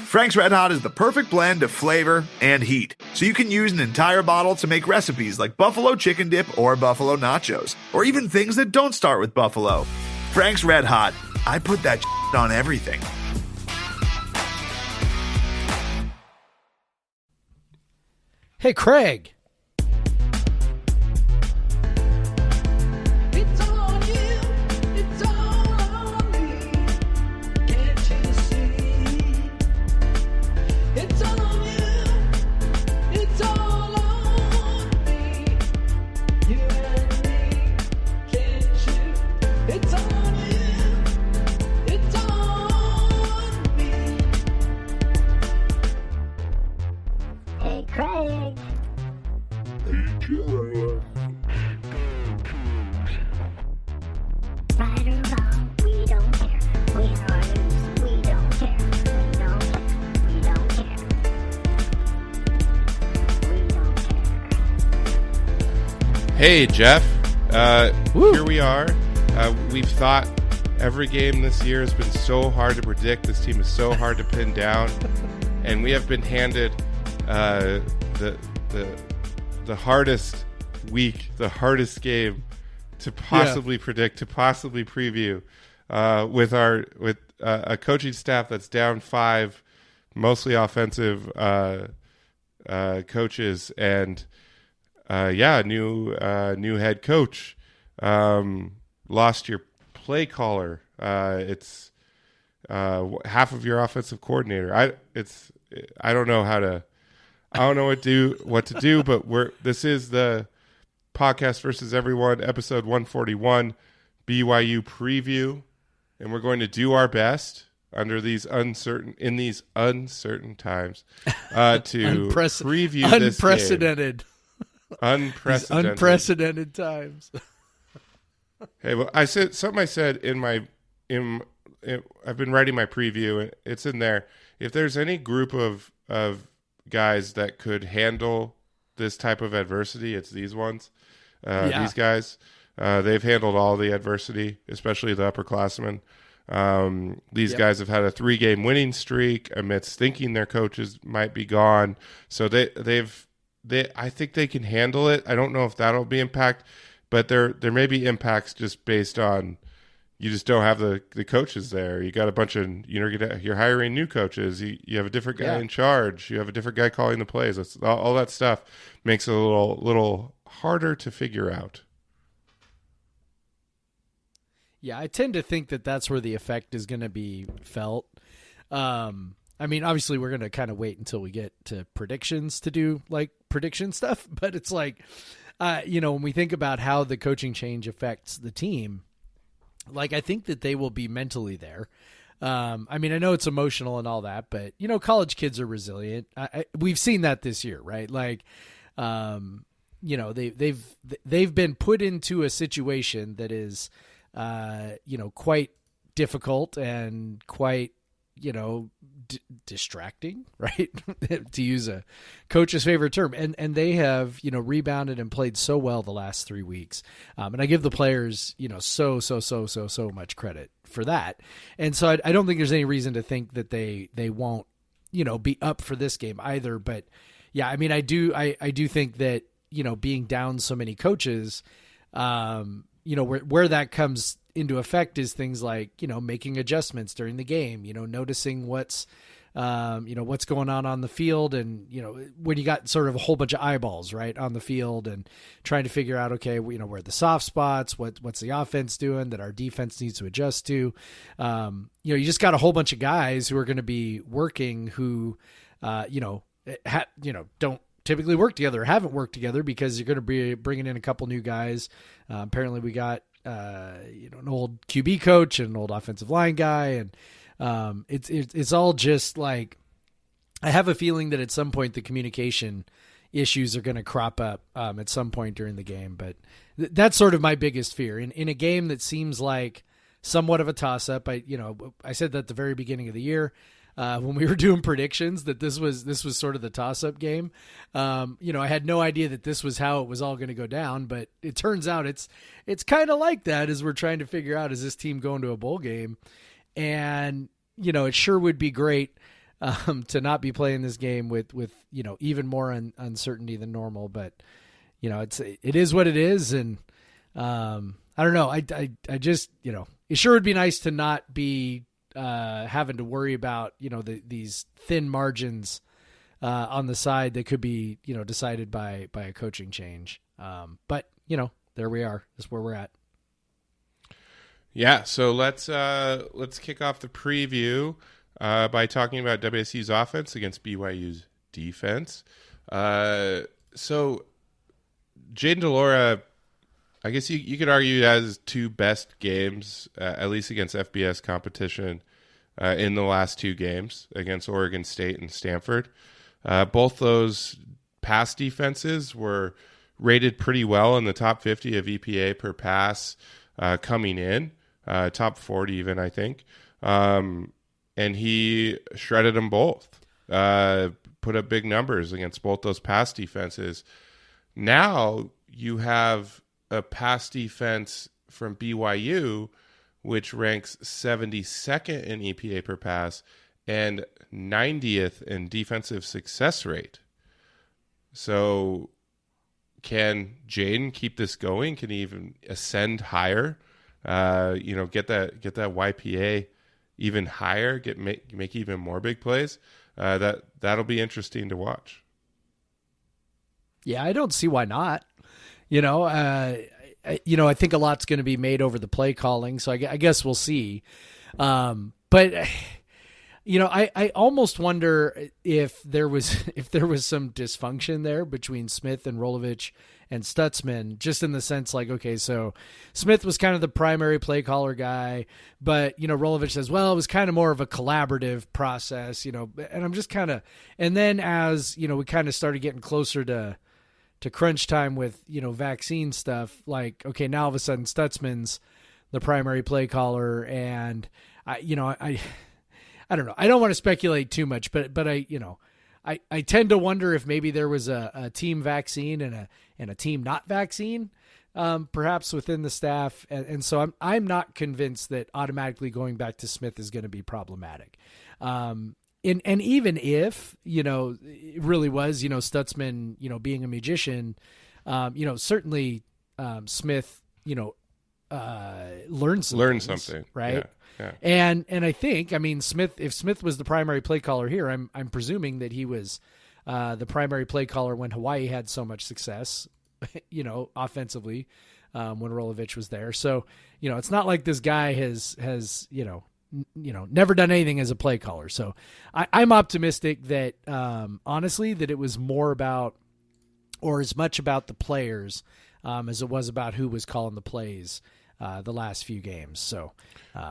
Frank's Red Hot is the perfect blend of flavor and heat, so you can use an entire bottle to make recipes like buffalo chicken dip or buffalo nachos, or even things that don't start with buffalo. Frank's Red Hot, I put that on everything. Hey, Craig. Hey, Jeff. Here we are. We've thought every game this year has been so hard to predict. This team is so hard to pin down. And we have been handed the hardest week, the hardest game to possibly predict, to possibly preview with a coaching staff that's down 5, mostly offensive coaches, and new head coach. Lost your play caller. It's half of your offensive coordinator. I don't know what to do. But this is the Podcast versus Everyone, episode 141, BYU preview, and we're going to do our best under these uncertain times to preview this game. Unprecedented times. Hey, well, I said in I've been writing my preview. It's in there. If there's any group of guys that could handle this type of adversity, it's these ones. These guys, they've handled all the adversity, especially the upperclassmen. These guys have had a 3-game winning streak amidst thinking their coaches might be gone. So I think they can handle it. I don't know if that'll be impact, but there may be impacts just based on you just don't have the coaches there. You got a bunch of you're hiring new coaches. You have a different guy in charge. You have a different guy calling the plays. All that stuff makes it a little harder to figure out. Yeah, I tend to think that that's where the effect is going to be felt. I mean, obviously, we're going to kind of wait until we get to predictions to do like prediction stuff. But it's like, when we think about how the coaching change affects the team, like I think that they will be mentally there. I mean, I know it's emotional and all that, but college kids are resilient. We've seen that this year, right? Like, they've been put into a situation that is, quite difficult and quite, distracting, right? To use a coach's favorite term. And they have, rebounded and played so well the last 3 weeks. And I give the players, so much credit for that. And so I don't think there's any reason to think that they won't, be up for this game either. But yeah, I mean, I do think that, being down so many coaches, where that comes into effect is things like, making adjustments during the game, noticing what's going on the field. And, when you got sort of a whole bunch of eyeballs right on the field and trying to figure out, okay, where are the soft spots, what's the offense doing that our defense needs to adjust to. You just got a whole bunch of guys who are going to be working who, don't typically work together or haven't worked together because you're going to be bringing in a couple new guys. Apparently we got, an old QB coach and an old offensive line guy. And it's all just like, I have a feeling that at some point the communication issues are going to crop up at some point during the game. But that's sort of my biggest fear in a game that seems like somewhat of a toss up. I said that at the very beginning of the year, when we were doing predictions, that this was sort of the toss-up game. I had no idea that this was how it was all going to go down, but it turns out it's kind of like that as we're trying to figure out, is this team going to a bowl game? And, it sure would be great to not be playing this game with even more uncertainty than normal. But it is what it is, and I don't know. I just it sure would be nice to not be having to worry about these thin margins on the side that could be decided by a coaching change. But there we are. That's where we're at. Yeah, so let's kick off the preview by talking about WSU's offense against BYU's defense. So Jaden DeLora, I guess you could argue has two best games, at least against FBS competition, in the last two games against Oregon State and Stanford. Both those pass defenses were rated pretty well in the top 50 of EPA per pass coming in. Top 40 even, I think. And he shredded them both. Put up big numbers against both those pass defenses. Now you have a pass defense from BYU, which ranks 72nd in EPA per pass and 90th in defensive success rate. So can Jaden keep this going? Can he even ascend higher? Get that YPA even higher, make even more big plays. That'll be interesting to watch. Yeah, I don't see why not. I think a lot's going to be made over the play calling, so I guess we'll see. But I almost wonder if there was some dysfunction there between Smith and Rolovich and Stutzman, just in the sense like, okay, so Smith was kind of the primary play caller guy, but Rolovich says, well, it was kind of more of a collaborative process, and I'm just kind of, and then as we kind of started getting closer to crunch time with vaccine stuff, like, okay, now all of a sudden Stutzman's the primary play caller, and I don't know. I don't want to speculate too much, but I tend to wonder if maybe there was a team vaccine and a team not vaccine, perhaps within the staff, and so I'm not convinced that automatically going back to Smith is going to be problematic. And even if it really was Stutzman being a magician, certainly Smith learned something, right? Yeah. Yeah. And I think, if Smith was the primary play caller here, I'm presuming that he was the primary play caller when Hawaii had so much success, offensively, when Rolovich was there. So, it's not like this guy has never done anything as a play caller. So I'm optimistic that, honestly, that it was more about, or as much about the players, as it was about who was calling the plays the last few games. So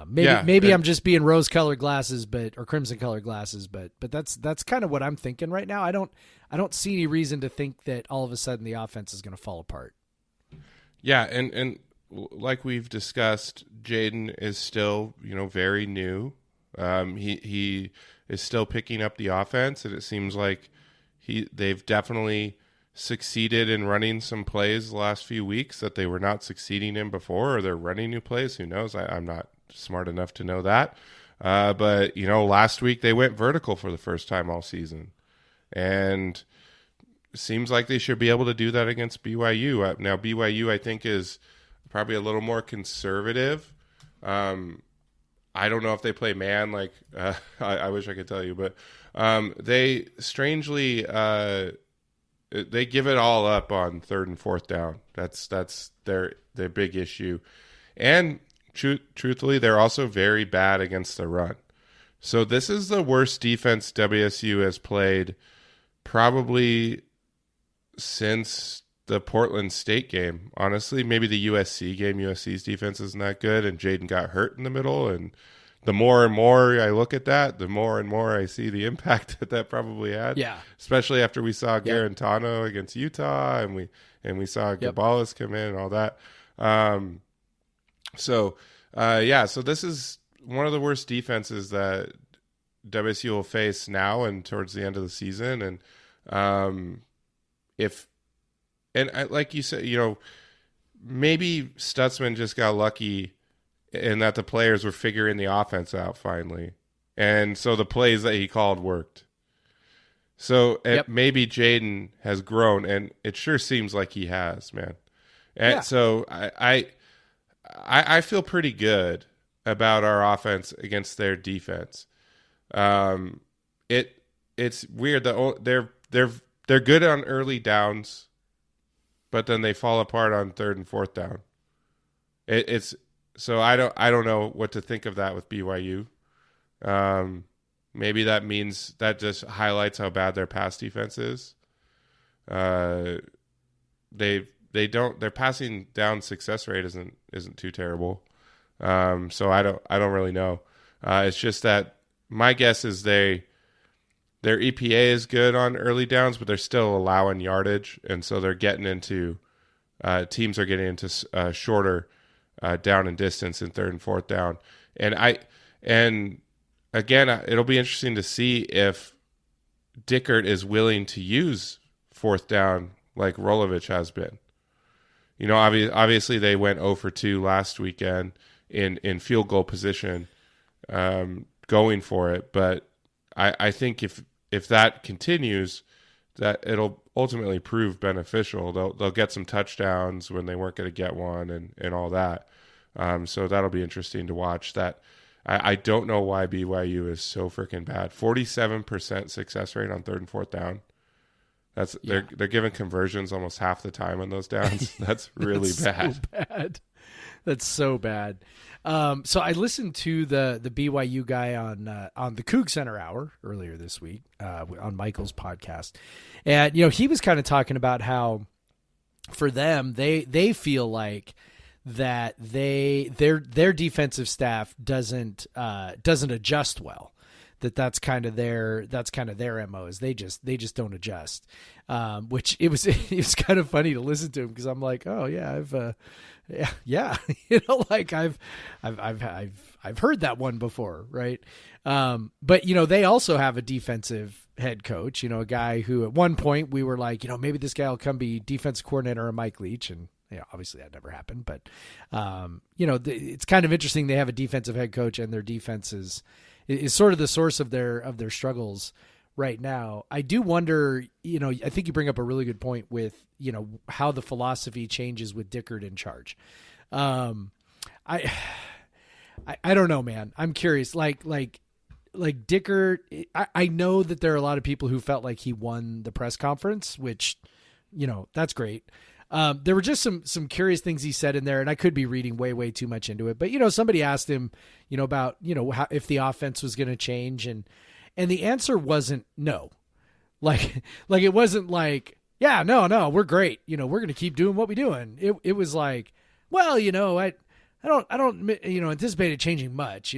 maybe I'm just being rose-colored glasses, or crimson-colored glasses, but that's kind of what I'm thinking right now. I don't see any reason to think that all of a sudden the offense is going to fall apart. Yeah, and like we've discussed, Jaden is still very new. He is still picking up the offense, and it seems like they've definitely succeeded in running some plays the last few weeks that they were not succeeding in before, or they're running new plays. Who knows? I'm not smart enough to know that. But last week they went vertical for the first time all season, and it seems like they should be able to do that against BYU. Now BYU, I think, is probably a little more conservative. I don't know if they play man like I wish I could tell you, but they strangely they give it all up on third and fourth down. That's their big issue. And truthfully, they're also very bad against the run. So this is the worst defense WSU has played probably since the Portland State game. Honestly, maybe the USC game. USC's defense isn't that good, and Jaden got hurt in the middle, and the more and more I look at that, the more and more I see the impact that probably had. Yeah. Especially after we saw Garantano against Utah, and we saw Gabalis come in and all that. So this is one of the worst defenses that WSU will face now and towards the end of the season. And like you said, maybe Stutzman just got lucky in that the players were figuring the offense out finally. And so the plays that he called worked. So maybe Jaden has grown, and it sure seems like he has, man. And so I feel pretty good about our offense against their defense. It's weird that they're good on early downs, but then they fall apart on third and fourth down. It's so I don't know what to think of that with BYU. Maybe that means that just highlights how bad their pass defense is. Their passing down success rate isn't too terrible. So I don't really know. It's just that my guess is their EPA is good on early downs, but they're still allowing yardage, and so they're getting into teams are getting into shorter down and distance in third and fourth down. And again, it'll be interesting to see if Dickert is willing to use fourth down like Rolovich has been. You know, obviously they went 0 for 2 last weekend in field goal position, going for it. But I think if that continues, that it'll ultimately prove beneficial. They'll get some touchdowns when they weren't going to get one and all that. So that'll be interesting to watch. That I don't know why BYU is so freaking bad. 47% success rate on third and fourth down. They're giving conversions almost half the time on those downs. That's really bad. So bad. That's so bad. So I listened to the BYU guy on the Coug Center Hour earlier this week on Michael's podcast, and he was kind of talking about how for them they feel like that their defensive staff doesn't adjust well. That's kind of their MO is they just don't adjust. Which it was kind of funny to listen to him because I'm like, oh yeah, like I've heard that one before, right? But they also have a defensive head coach, a guy who at one point we were like, maybe this guy will come be defensive coordinator of Mike Leach, and obviously that never happened. But it's kind of interesting they have a defensive head coach and their defense is sort of the source of their struggles right now. I do wonder, I think you bring up a really good point with, how the philosophy changes with Dickert in charge. I don't know, man. I'm curious. Like Dickert, I know that there are a lot of people who felt like he won the press conference, which, that's great. There were just some curious things he said in there, and I could be reading way too much into it. But somebody asked him, about how, if the offense was going to change, and the answer wasn't no. Like it wasn't like, yeah, no, we're great. We're going to keep doing what we're doing. It was like, well, I don't anticipate it changing much.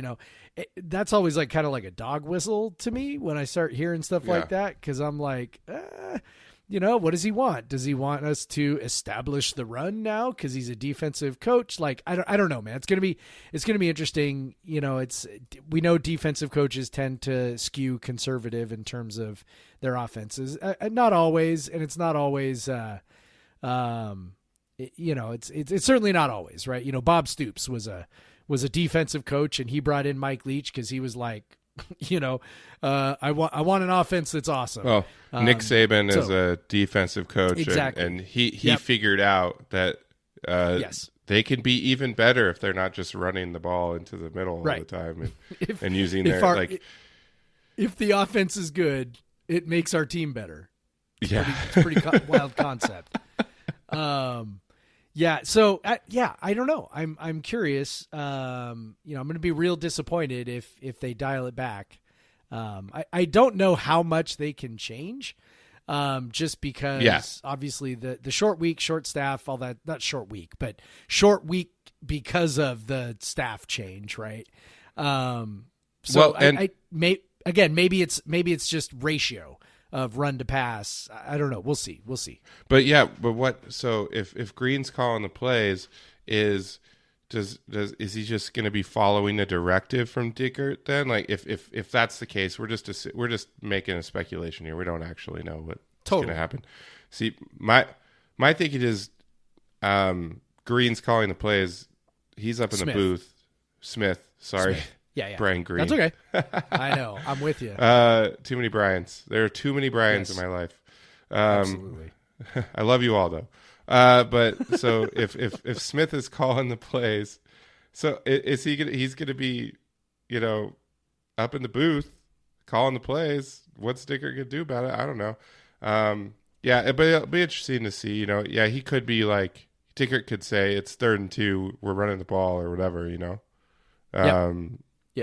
That's always like kind of like a dog whistle to me when I start hearing stuff like that, because I'm like, what does he want? Does he want us to establish the run now because he's a defensive coach? Like, I don't know, man. It's gonna be interesting. We know defensive coaches tend to skew conservative in terms of their offenses. Not always, and it's not always. It's certainly not always, right? Bob Stoops was a defensive coach, and he brought in Mike Leach because he was like, I want an offense that's awesome. Well, Nick Saban is a defensive coach, exactly. and he figured out that they can be even better if they're not just running the ball into the middle all the time and using if the offense is good, it makes our team better. It's pretty wild concept. Yeah. So I don't know. I'm curious. I'm going to be real disappointed if they dial it back. I don't know how much they can change. Just because obviously the short week, short staff, all that, not short week, but short week because of the staff change. Right. Maybe it's just ratio of run to pass. I don't know. We'll see. But so if Green's calling the plays, is he just going to be following a directive from Dickert then? Like if that's the case, we're just making a speculation here. We don't actually know what's going to happen. See, my thinking is Green's calling the plays. He's up in the booth. Smith. Sorry. Yeah. Brian Green. That's okay. I know. I'm with you. Too many Brians. There are too many Brians in my life. Absolutely. I love you all though. But so if Smith is calling the plays, so is he gonna? He's gonna be, up in the booth calling the plays. What's Dicker gonna do about it? I don't know. Yeah, but it'll be interesting to see. Yeah, he could be like Dicker could say it's 3rd and 2, we're running the ball or whatever. Yep.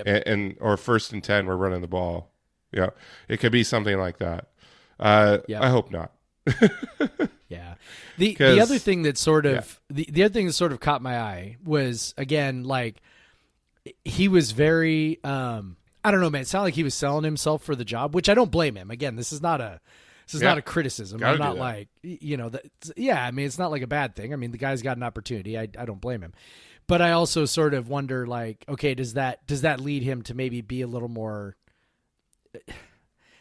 And or 1st and 10, we're running the ball. Yeah, it could be something like that. I hope not. Yeah. The other thing that sort of the other thing that sort of caught my eye was, again, like, he was very I don't know, man. It sounded like he was selling himself for the job, which I don't blame him. Again, this is not a criticism. Gotta I'm not do that. like, I mean, it's not like a bad thing. I mean, the guy's got an opportunity. I don't blame him. But I also sort of wonder, like, okay, does that lead him to maybe be a little more,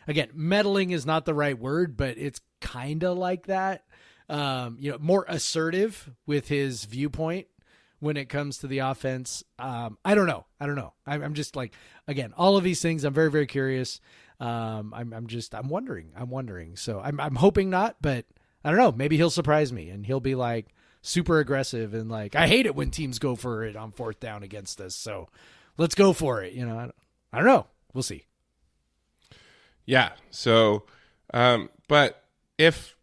again, meddling is not the right word, but it's kind of like that, more assertive with his viewpoint when it comes to the offense. I don't know. I'm just like, again, all of these things, I'm very, very curious. I'm wondering. So I'm hoping not, but I don't know. Maybe he'll surprise me and he'll be like super aggressive and like, I hate it when teams go for it on 4th down against us. So let's go for it. I don't know. We'll see. Yeah. So, but if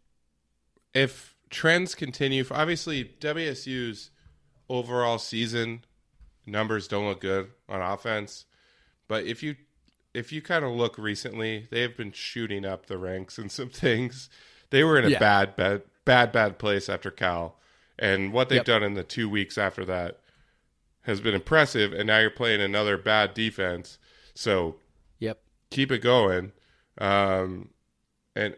trends continue, obviously WSU's overall season numbers don't look good on offense, but if you kind of look recently, they've been shooting up the ranks in some things. They were in a bad place after Cal, and what they've done in the 2 weeks after that has been impressive. And now you're playing another bad defense, so keep it going. And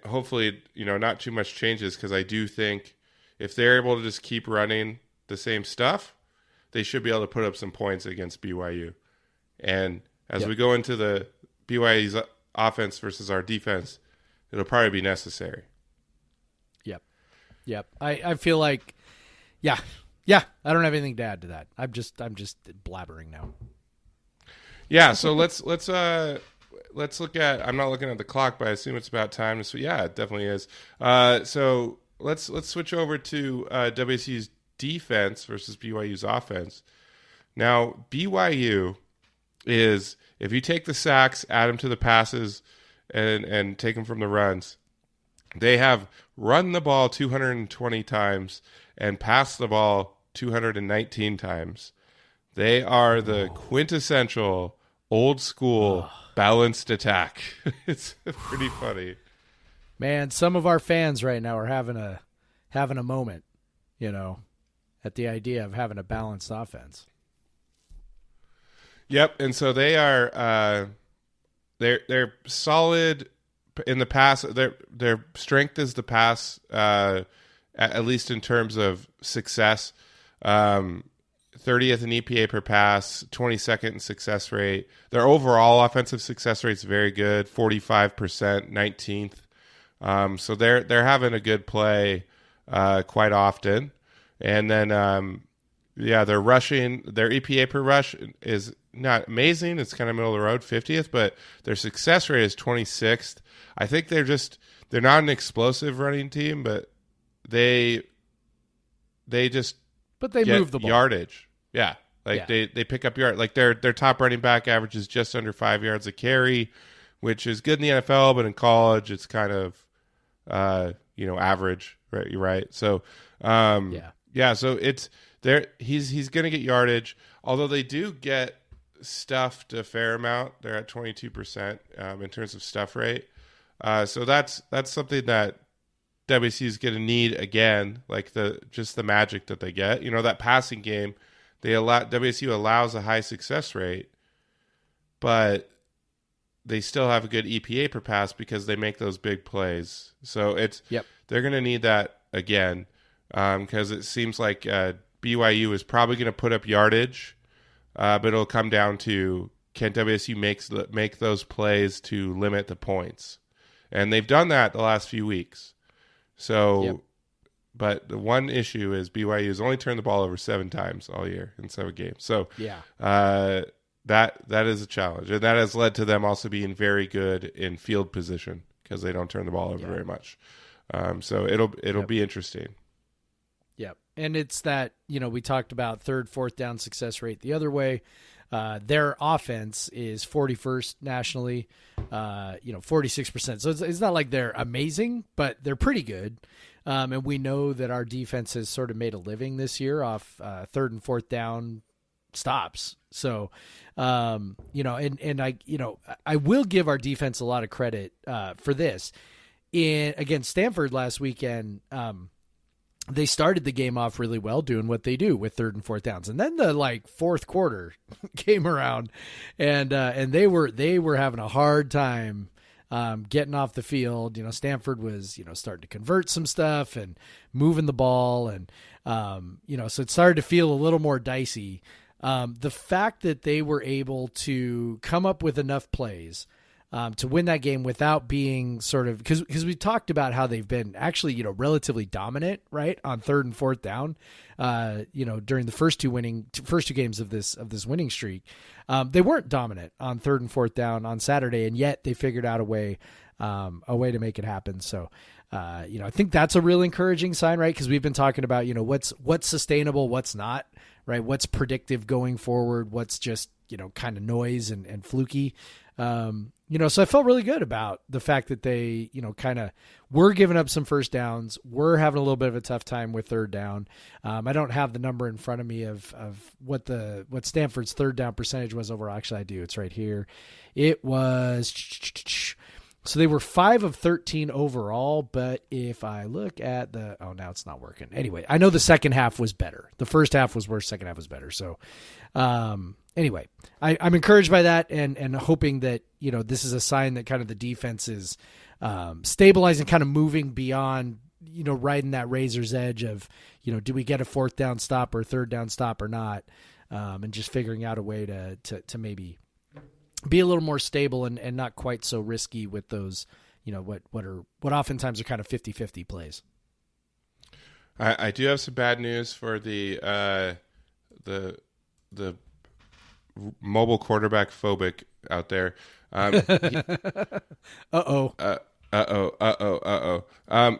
hopefully, not too much changes, because I do think if they're able to just keep running the same stuff, they should be able to put up some points against BYU. And as we go into the BYU's offense versus our defense, it'll probably be necessary. Yep. I feel like, I don't have anything to add to that. I'm just blabbering now. Yeah. So let's look at. I'm not looking at the clock, but I assume it's about time. So yeah, it definitely is. So let's switch over to WSU's defense versus BYU's offense. Now, BYU is, if you take the sacks, add them to the passes, and take them from the runs, they have run the ball 220 times and passed the ball 219 times. They are the quintessential old school balanced attack. It's pretty funny. Man, some of our fans right now are having a moment, at the idea of having a balanced offense. Yep, and so they are they're solid in the pass. Their strength is the pass, at least in terms of success. 30th in EPA per pass, 22nd in success rate. Their overall offensive success rate is very good, 45%, 19th. So they're having a good play quite often. And then they're rushing. Their EPA per rush is not amazing. It's kind of middle of the road, 50th, but their success rate is 26th. I think they're not an explosive running team, but they just move the ball. Yardage. Yeah. They pick up yard. Like their top running back averages just under 5 yards a carry, which is good in the NFL, but in college it's kind of average, right? So so it's there. He's going to get yardage, although they do get stuffed a fair amount. They're at 22% in terms of stuff rate. So that's something that WSU is going to need again, like the magic that they get. That passing game, WSU allows a high success rate, but they still have a good EPA per pass because they make those big plays. So they're going to need that again, because it seems like BYU is probably going to put up yardage, but it'll come down to, can WSU make those plays to limit the points? And they've done that the last few weeks. So, but the one issue is BYU has only turned the ball over 7 times all year in 7 games. So, that is a challenge, and that has led to them also being very good in field position because they don't turn the ball over very much. So it'll be interesting. Yep. And it's that, we talked about third, fourth down success rate the other way. Their offense is 41st nationally, 46%. So it's not like they're amazing, but they're pretty good. And we know that our defense has sort of made a living this year off third and fourth down stops. So, I will give our defense a lot of credit for this. Against Stanford last weekend, they started the game off really well doing what they do with third and fourth downs. And then the fourth quarter came around and they were having a hard time getting off the field. Stanford was, starting to convert some stuff and moving the ball. And, so it started to feel a little more dicey. The fact that they were able to come up with enough plays to win that game without being sort of, because we talked about how they've been actually, relatively dominant, right, on third and fourth down, during the first two games of this winning streak. They weren't dominant on third and fourth down on Saturday, and yet they figured out a way to make it happen. So, I think that's a real encouraging sign, right? Because we've been talking about, what's sustainable, what's not, right? What's predictive going forward, what's just, kind of noise and fluky. So I felt really good about the fact that they, kind of were giving up some first downs. We're having a little bit of a tough time with third down. I don't have the number in front of me of what Stanford's third down percentage was overall. Actually, I do. It's right here. It was, so they were 5 of 13 overall. But if I look at now it's not working. Anyway, I know the second half was better. The first half was worse. Second half was better. So, anyway, I'm encouraged by that and hoping that, this is a sign that kind of the defense is stabilizing, kind of moving beyond, riding that razor's edge of, do we get a fourth down stop or third down stop or not? And just figuring out a way to maybe be a little more stable and not quite so risky with those, what oftentimes are kind of 50-50 plays. I do have some bad news for the mobile quarterback phobic out there.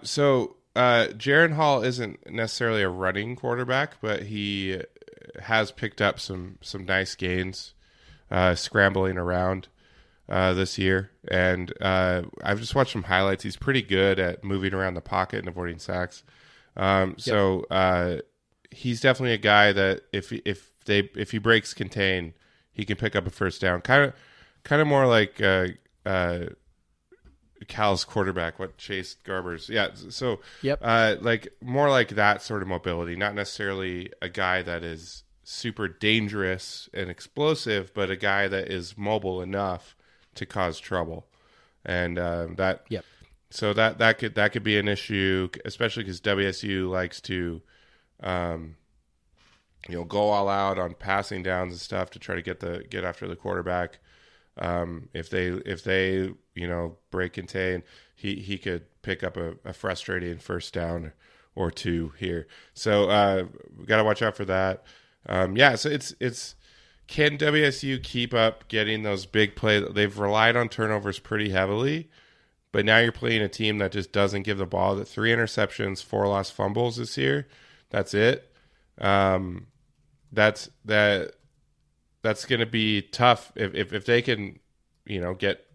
So Jaron Hall isn't necessarily a running quarterback, but he has picked up some nice gains scrambling around this year. And I've just watched some highlights. He's pretty good at moving around the pocket and avoiding sacks. So he's definitely a guy that if he breaks contain, he can pick up a first down. Kind of more like Cal's quarterback, Chase Garbers. Yeah. So like more like that sort of mobility, not necessarily a guy that is super dangerous and explosive, but a guy that is mobile enough to cause trouble. And so that could be an issue, especially because WSU likes to go all out on passing downs and stuff to try to get after the quarterback. If they break contain, he could pick up a frustrating first down or two here. So we got to watch out for that. So it's can WSU keep up getting those big plays? They've relied on turnovers pretty heavily, but now you're playing a team that just doesn't give the ball. The 3 interceptions, 4 lost fumbles this year. That's it. That's going to be tough if they can, get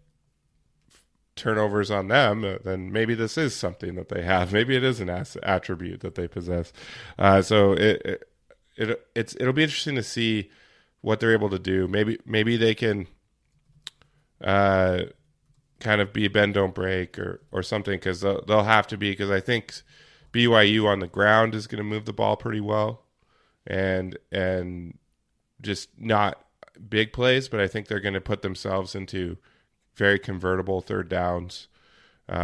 turnovers on them. Then maybe this is something that they have. Maybe it is an attribute that they possess. So it'll be interesting to see what they're able to do. Maybe they can kind of be bend don't break or something, because they'll have to be, because I think BYU on the ground is going to move the ball pretty well and just not big plays, but I think they're going to put themselves into very convertible third downs,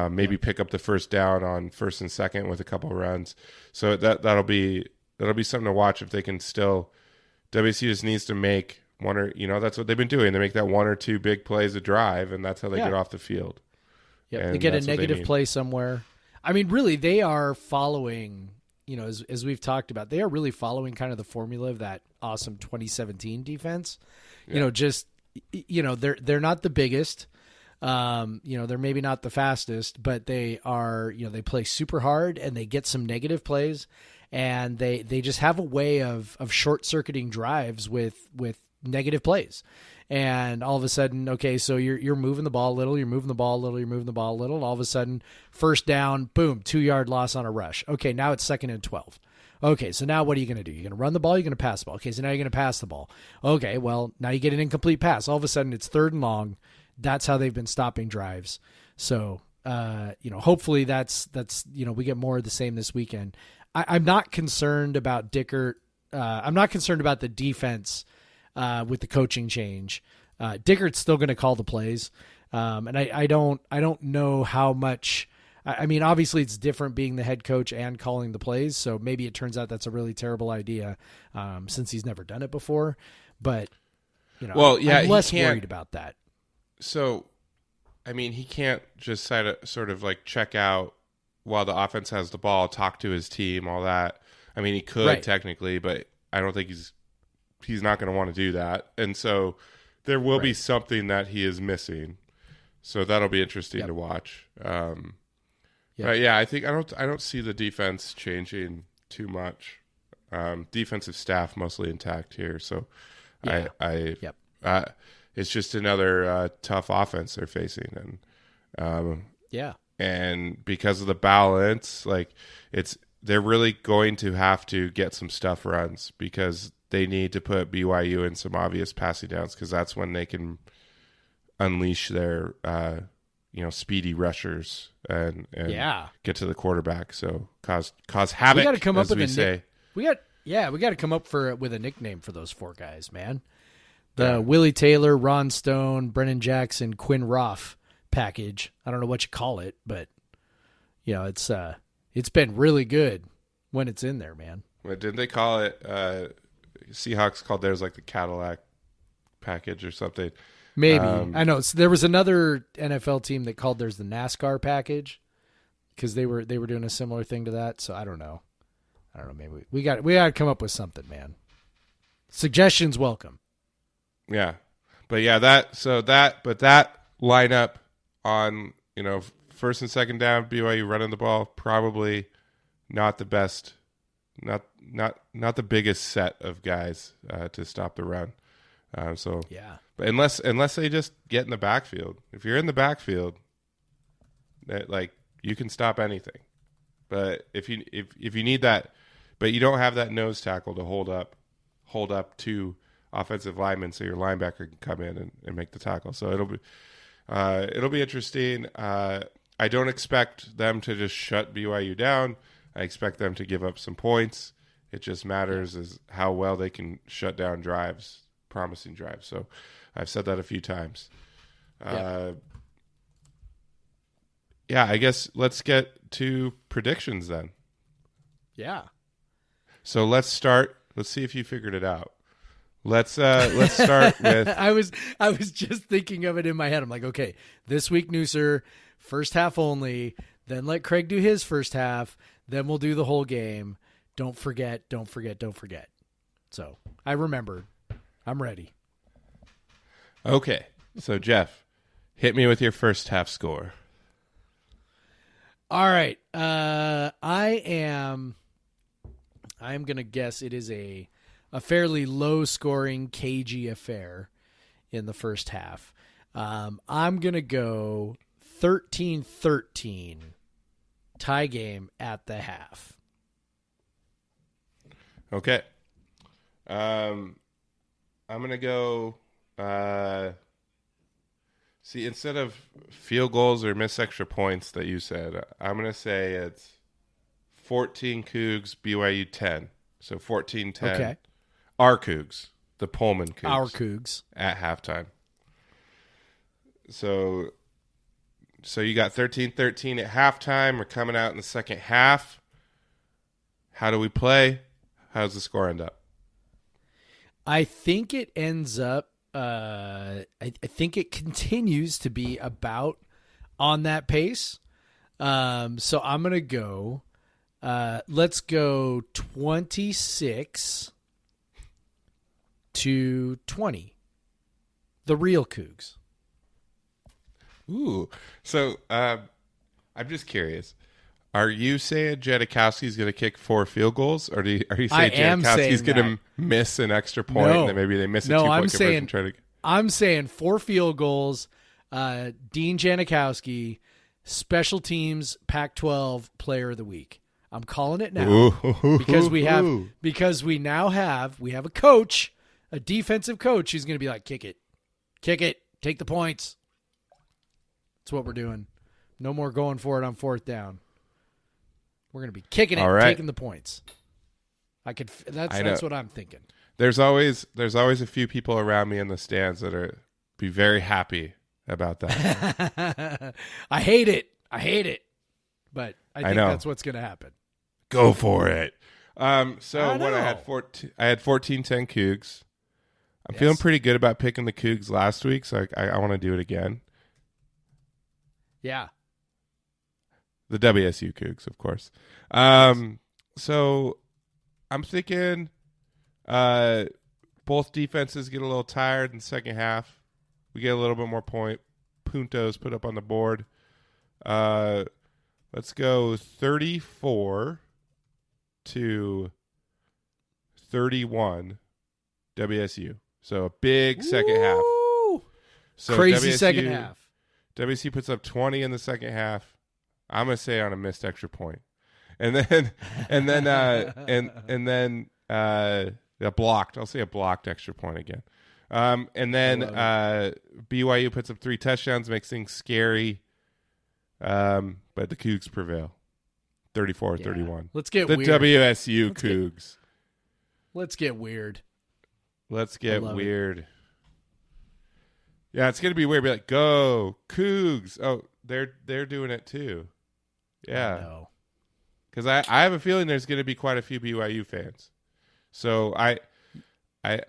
maybe pick up the first down on first and second with a couple of runs. So that'll be something to watch if they can still. WSU just needs to make one or, that's what they've been doing. They make that 1 or 2 big plays a drive, and that's how they get off the field. Yeah, they get a negative play somewhere. I mean, really, they are following, as we've talked about, they are really following kind of the formula of that awesome 2017 defense. Yeah. They're not the biggest. They're maybe not the fastest, but they are, they play super hard and they get some negative plays, and they just have a way of short circuiting drives with negative plays. And all of a sudden, okay, so you're moving the ball a little, you're moving the ball a little, you're moving the ball a little, and all of a sudden, first down, boom, 2-yard loss on a rush. Okay, now it's 2nd and 12. Okay, so now what are you going to do? You're going to run the ball, you're going to pass the ball. Okay, so now you're going to pass the ball. Okay, well, now you get an incomplete pass. All of a sudden, it's 3rd and long. That's how they've been stopping drives. So, hopefully that's we get more of the same this weekend. I'm not concerned about Dickert. I'm not concerned about the defense with the coaching change. Dickert's still going to call the plays, and I don't know how much. I mean, obviously it's different being the head coach and calling the plays, so maybe it turns out that's a really terrible idea since he's never done it before. But I'm less worried about that. So, I mean, he can't just sort of like check out while the offense has the ball, talk to his team, all that. I mean, he could technically, but I don't think he's not going to want to do that. And so there will be something that he is missing. So that'll be interesting to watch. But yeah, I think I don't see the defense changing too much. Defensive staff mostly intact here. So it's just another tough offense they're facing. And and because of the balance, like they're really going to have to get some stuff runs because they need to put BYU in some obvious passing downs because that's when they can unleash their speedy rushers and get to the quarterback. So cause havoc. We got to come up with we got to come up with a nickname for those 4 guys, man. Willie Taylor, Ron Stone, Brennan Jackson, Quinn Roth package. I don't know what you call it, but it's been really good when it's in there, man. What didn't they call it? Seahawks called theirs like the Cadillac package or something. Maybe. I know. So there was another NFL team that called theirs the NASCAR package because they were doing a similar thing to that. So I don't know. Maybe we got to come up with something, man. Suggestions welcome. Yeah. But yeah, that lineup on, 1st and 2nd down, BYU running the ball, probably not the best, not the biggest set of guys to stop the run. But unless they just get in the backfield. If you're in the backfield, you can stop anything. But if you need that, but you don't have that nose tackle to hold up 2 offensive linemen, so your linebacker can come in and make the tackle. So it'll be interesting. I don't expect them to just shut BYU down. I expect them to give up some points. It just matters is how well they can shut down drives, promising drives. So I've said that a few times. I guess let's get to predictions then. Yeah. So let's start. Let's see if you figured it out. Let's start with. I was just thinking of it in my head. I'm like, okay, this week Nooser, first half only. Then let Craig do his first half. Then we'll do the whole game. Don't forget. So I remembered. I'm ready. Okay, so Jeff, hit me with your first half score. All right, I am gonna guess it is a fairly low-scoring, cagey affair in the first half. I'm going to go 13-13 tie game at the half. Okay. I'm going to go instead of field goals or missed extra points that you said, I'm going to say it's 14 Cougs, BYU 10. So 14-10. Okay. Our Cougs, the Pullman Cougs. Our Cougs. At halftime. So you got 13-13 at halftime. We're coming out in the second half. How do we play? How does the score end up? I think it ends up, I think it continues to be about on that pace. So I'm going to go Let's go 26-20. The Real Cougs. Ooh. So I'm just curious. Are you saying Janikowski's going to kick 4 field goals, or are you saying Janikowski's going to miss an extra point and then maybe they miss a 2-point conversion? I'm saying 4 field goals. Dean Janikowski, special teams Pac-12 Player of the Week. I'm calling it now because we now have a coach, a defensive coach who's going to be like, kick it, take the points. That's what we're doing. No more going for it on 4th down. We're going to be kicking it, taking the points. That's what I'm thinking. There's always a few people around me in the stands that are be very happy about that. I hate it, but I think that's what's going to happen. Go for it. I had 14-10 Cougs. I'm feeling pretty good about picking the Cougs last week, so I want to do it again. Yeah. The WSU Cougs, of course. So I'm thinking both defenses get a little tired in the second half. We get a little bit more puntos put up on the board. Let's go 34-31 WSU. So a big second half. So crazy second half. WSU puts up 20 in the second half. I'm gonna say on a missed extra point, and then a blocked. I'll say a blocked extra point again, and then BYU puts up 3 touchdowns, makes things scary, but the Cougs prevail, 34-31. Let's get the weird. WSU Cougs. Let's get weird. Let's get weird. Yeah, it's gonna be weird. Be like, go Cougs! Oh, they're doing it too. Yeah, because I have a feeling there's going to be quite a few BYU fans. So I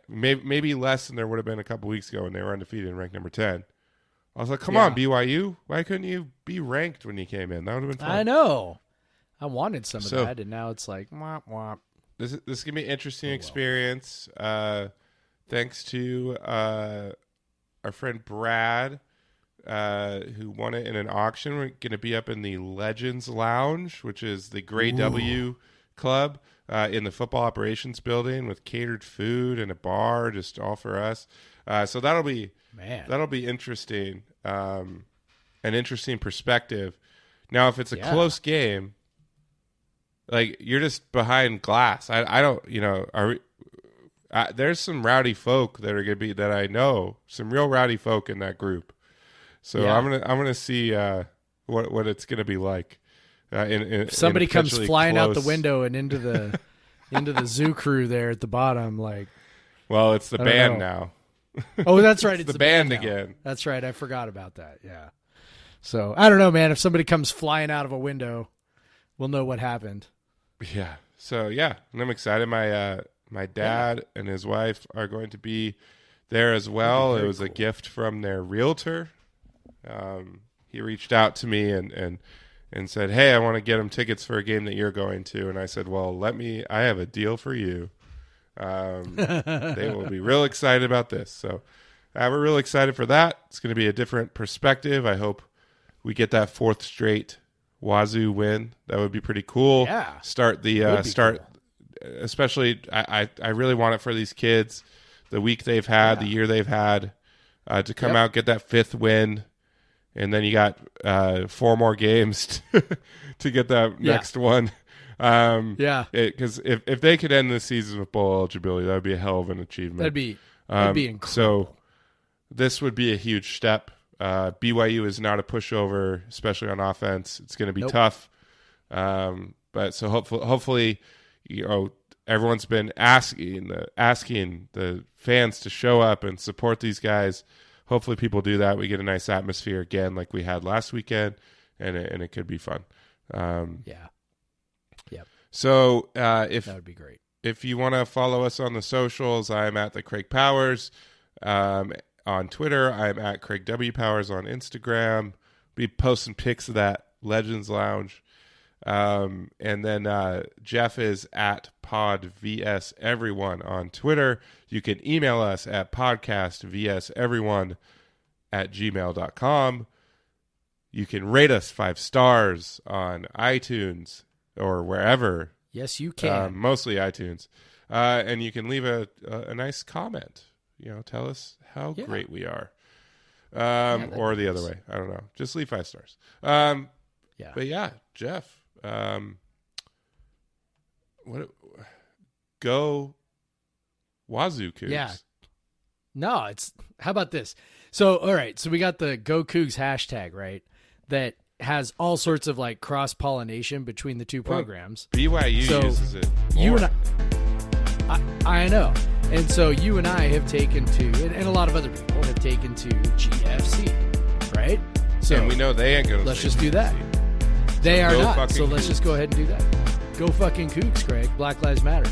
maybe less than there would have been a couple weeks ago when they were undefeated and ranked number 10. I was like, come on, BYU, why couldn't you be ranked when you came in? That would have been fun. I know. I wanted some of that, and now it's like, womp womp. This is going to be an interesting experience. Thanks to our friend Brad. Who won it in an auction. We're going to be up in the Legends Lounge, which is the Gray W Club in the football operations building with catered food and a bar, just all for us. So that'll be interesting, an interesting perspective. Now, if it's a close game, like you're just behind glass. I don't, there's some rowdy folk that are going to be that I know, some real rowdy folk in that group. So I'm gonna see what it's gonna be like. If somebody comes flying out the window and into the zoo crew there at the bottom, like. Well, it's the band now. Oh, that's right. It's the band again. That's right. I forgot about that. Yeah. So I don't know, man. If somebody comes flying out of a window, we'll know what happened. Yeah. So and I'm excited. My dad and his wife are going to be there as well. It was a gift from their realtor. He reached out to me and said, hey, I want to get him tickets for a game that you're going to. And I said, well, I have a deal for you. They will be real excited about this. So we're real excited for that. It's going to be a different perspective. I hope we get that 4th straight Wazoo win. That would be pretty cool. Yeah. Cool. Especially I really want it for these kids, the week they've had, the year they've had, to come out, get that 5th win. And then you got 4 more games to get that next one. Because if they could end the season with bowl eligibility, that would be a hell of an achievement. That'd be incredible. So this would be a huge step. BYU is not a pushover, especially on offense. It's going to be tough. But so hopefully, everyone's been asking the fans to show up and support these guys. Hopefully people do that. We get a nice atmosphere again like we had last weekend, and it could be fun. So if that would be great. If you want to follow us on the socials, I'm at the Craig Powers on Twitter. I'm at Craig W. Powers on Instagram. Be posting pics of that Legends Lounge. And then Jeff is at PodVSEveryone on Twitter. You can email us at podcastvseveryone@gmail.com. You can rate us 5 stars on iTunes or wherever. Yes, you can. Mostly iTunes. And you can leave a nice comment. Tell us how great we are. Or the other way. I don't know. Just leave 5 stars. But yeah, Jeff. Go Wazoo Cougs. Yeah. No, how about this? So, all right. So we got the Go Cougs hashtag, right? That has all sorts of like cross-pollination between the two programs. BYU uses it more. You and I know. And so you and I have taken to, and a lot of other people have taken to GFC, right? So and we know they ain't going to. Let's just do that. They are not. So let's Cougs. just go ahead and do that. Go fucking Cougs, Craig. Black Lives Matter.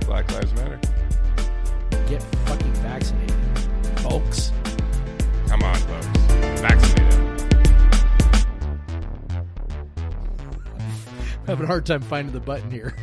Black Lives Matter. Get fucking vaccinated, folks. Come on, folks. Vaccinated. I'm having a hard time finding the button here.